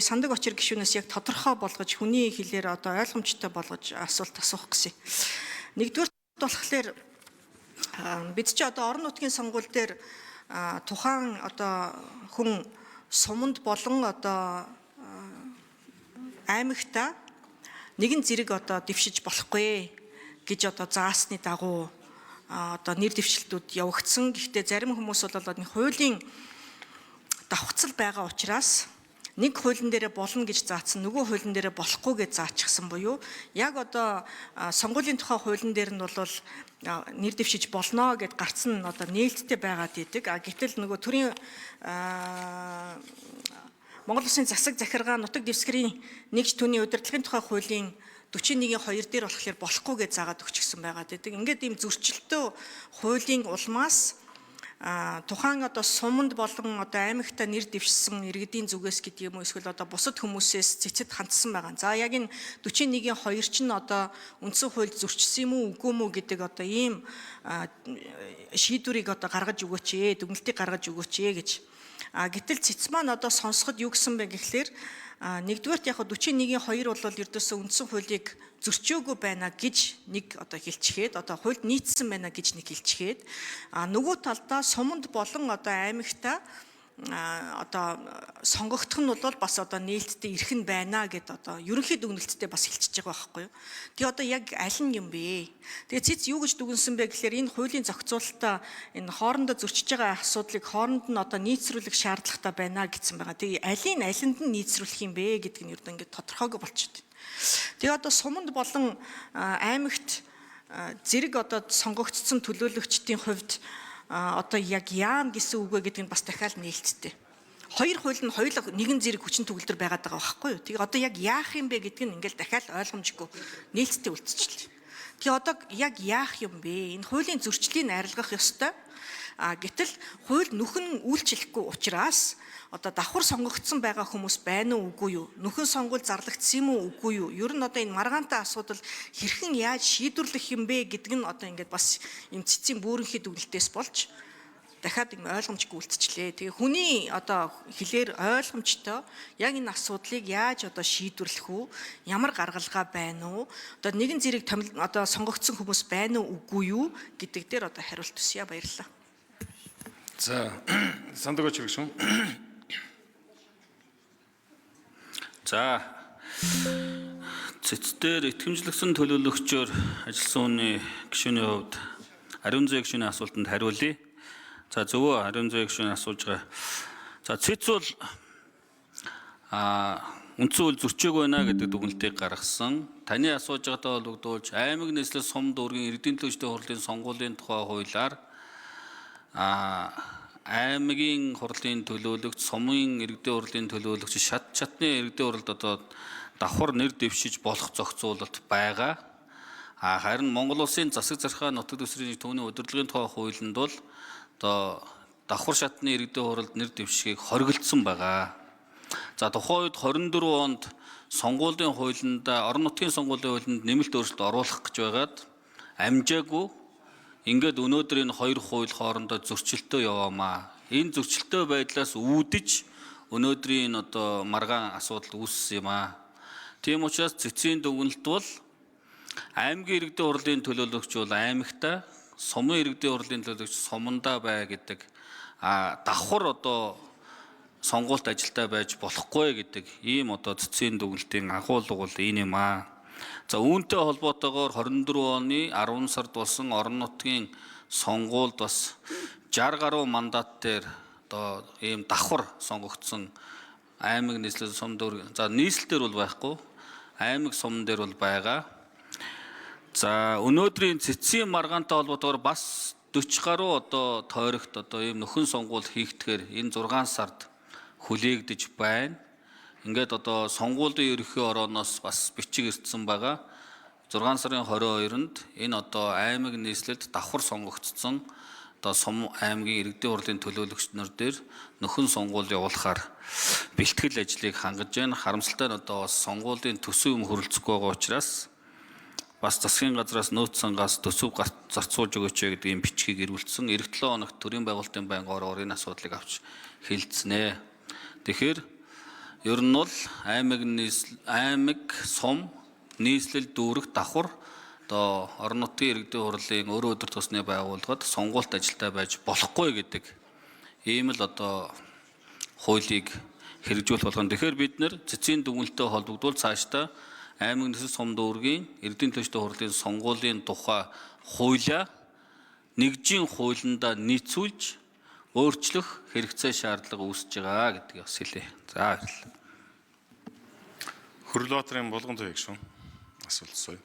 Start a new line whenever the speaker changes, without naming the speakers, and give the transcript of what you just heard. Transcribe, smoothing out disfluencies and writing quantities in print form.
Сандаг очир гишүүнээс яг тодорхой болгож хүний хэлээр одоо ойлгомжтой болгож асуулт асуух гэсэн. Нэгдүгээр болохоор бид чи одоо орон нутгийн сонгуул дээр тухайн одоо хүн суманд болон одоо аймагта нэгэн зэрэг одоо дэвшиж болохгүй гэж одоо заасны дагуу одоо нэр дэвшилтүүд явагдсан. Гэхдээ зарим хүмүүс бол хуулийн давхцал байгаа учраас нэг хуулийн дээрээ болно гэж заасан, нөгөө хуулийн дээрээ болохгүй гэж заачихсан буюу яг одоо сонгуулийн тухай хуулийн дээр нь бол нэр дэвшиж болно гэд гарцсан нь одоо нээлттэй байгаад идэг. Гэтэл нөгөө төрийн Монгол Улсын засаг захиргаа нутаг дэвсгэрийн нэгж түүний удирдлагын тухай хуулийн 41-2 дээр болохоор болохгүй гэж заагаад өгчихсөн байгаад идэг. Ингээд ийм зөрчилтөө хуулийн улмаас тухайн одоо суманд болон одоо аймагта нэр дэвшсэн иргэдийн зүгээс гэдэг юм уу эсвэл одоо бусад хүмүүсээс цэцэд хандсан байгаа. За яг энэ 41-2 чинь одоо үндсэн хуульд зөрчсөн юм уу үгүй мүү гэдэг одоо ийм шийдвэрийг одоо гаргаж өгөөч ээ, дүгнэлтийг гаргаж өгөөч ээ гэж. Гэтэл цэц маань одоо сонсоход юу гэсэн бэ гэхлээр нэгдүгээрт яг 41-2 бол ердөөсөө үндсэн хуулийг зөрчөөгүй байна гэж нэг одоо хэлчихээд одоо хуульд нийцсэн байна гэж нэг хэлчихээд нөгөө талдаа суманд болон одоо аймагта одоо сонгогдох нь бол бас одоо нээлттэй ирэх нь байна гэд одоо ерөнхий дүгнэлттэй бас хэлчихэж байгаа байхгүй юу. Тэгээ одоо яг аль нь юм бэ? Тэгээ цэц юу гэж дүгнсэн бэ гэхээр энэ хуулийн зохицуулалтаа энэ хоорондоо зөрчиж байгаа асуудлыг хооронд нь одоо нийцрүүлэх шаардлагатай байна гэсэн байгаа. Тэгээ алинд нь нийцрүүлэх юм бэ гэдг нь ердөө ингээд тодорхойгүй болчиход байна. Тэгээ одоо суманд болон аймагт зэрэг одоо сонгогдсон төлөөлөгчдийн хувьд одоо яг яам гэсэн үг вэ гэдэг нь бас дахиад нээлттэй. Хоёр хууль нь хоёулаа нэгэн зэрэг хүчин төгөлдөр байгаад байгаа байхгүй юу? Тэгээ одоо яг яах юм бэ гэдэг нь ингээл дахиад ойлгомжгүй нээлттэй үлдчихлээ. Тэгээ одоо яг яах юм бэ? Энэ хуулийн зөрчлийг арилгах ёстой. Гэтэл хууль нүхэн үйлчлэхгүй учраас одоо давхар сонгогдсон байгаа хүмүүс байна уу үгүй юу? Нөхөн сонгуул зарлагдсан юм уу үгүй юу? Ер нь одоо энэ маргаантай асуудал хэрхэн яаж шийдвэрлэх юм бэ гэдэг нь одоо ингээд бас юм цэцгийн бөөрөнхий дүгнэлтээс болж дахиад ингэ ойлгомжгүй үлдчихлээ. Тэгээ хүний одоо хэлээр ойлгомжтой яг энэ асуудлыг яаж одоо шийдвэрлэх үү? Ямар гаргалгаа байна уу? Одоо нэгэн зэрэг одоо сонгогдсон хүмүүс байна уу үгүй юу гэдэг дээр одоо хариулт өсье. Баярлалаа.
За Сандаг очир гишүүн. За цэцдэр итгэмжлэгсэн төлөөлөгчөөр ажилласан хүний гишүүний хувьд Ариун зүй гишүүний асуултанд хариулъя. За зөвөө Ариун зүй гишүүний асууж байгаа. За цэц бол үндсэн хууль зөрчөөгүй байна гэдэг дүгнэлтийг гаргасан. Таны асууж байгаатай холбогдуулж аймаг нийслэл сум дүүргийн иргэдийн төлөвчдийн хурлын сонгуулийн тухай хуулиар аймгийн хурлын төлөөлөгч, сумын иргэдийн хурлын төлөөлөгч, шатны иргэдийн хурлд одоо давхар нэр дэвшиж болох зохицуулалт байгаа. Харин Монгол Улсын засаг захиргаа нутаг дэвсгэрийн түүний удирдлагын тухай хуулинд бол одоо давхар шатны иргэдийн хурлд нэр дэвшихийг хориглосон байгаа. За тухайн үед 24 онд сонгуулийн хуулинд орон нутгийн сонгуулийн хуулинд нэмэлт өөрчлөлт оруулах гэж байгаад амжаагүй. Ингээд өнөөдөр энэ хоёр хууль хоорондоо зөрчилтөө яваамаа. Энэ зөрчилтөө байдлаас үүдэж өнөөдрийн одоо маргаан асуудал үүссэн юм аа. Тийм учраас цэцгийн дүгнэлт бол аймгийн иргэдийн хурлын төлөөлөгч бол аймагта, сумын иргэдийн хурлын төлөөлөгч сумандаа бай гэдэг давхар одоо сонгуульт ажилтаа байж болохгүй гэдэг ийм одоо цэцгийн дүгнэлтийн агуулга бол энэ юм аа. За үүнтэй холбоотойгоор 24 оны 10 сард болсон орон нутгийн сонгуульд бас 60 гаруй мандат дээр одоо ийм давхар сонгогдсон аймаг нийслэл сум дүүрэг. За нийслэлээр бол байхгүй. Аймаг сум дээр бол байгаа. За өнөөдрийн цэцгийн маргаантай холбоотойгоор бас 40 гаруй одоо тойрогт одоо ийм нөхөн сонгуул хийгдэхээр энэ 6 сард хүлээгдэж байна. Ингээд одоо сонгуулийн ерөнхий орооноос бас бичиг ирсэн байгаа. 6 сарын 22-нд энэ одоо аймаг нийслэлд давхар сонгогдсон одоо сум аймгийн иргэдийн хурлын төлөөлөгчнөр дээр нөхөн сонгуул явуулахаар бэлтгэл ажлыг хангаж байна. Харамсалтай нь одоо бас сонгуулийн төсөв юм хөрөлцөхгүй байгаа учраас бас засгийн газраас нөөцсангаас төсөв зарцуулж өгөөч гэдэг ийм бичгийг ирүүлсэн. Эх 7 хоногт төрийн байгуулалтын байнгын ороор энэ асуудлыг авч хэлцэнэ. Тэгэхээр Ер нь бол аймаг сум нийслэл дүүрэх давхар одоо орон нутгийн иргэдийн хурлын өөрөө өдөр тусны байгууллагад сонгуульт ажилтаа байж болохгүй гэдэг ийм л одоо хуулийг хэрэгжүүлэх болгоно. Тэгэхээр бид нэр цэцгийн дүгнэлттэй холбогдвол цаашдаа аймаг нийслэл сум дүүргийн иргэдийн төстэй хурлын сонгуулийн тухай хуулиа нэгжийн хуулиндаа нийцүүлж өөрчлөх хэрэгцээ шаардлага үүсэж байгаа гэдгийг бас хэлье. За баярлалаа.
Хөрөлбаатарын Булган туяа гишүүн асуулт асууя.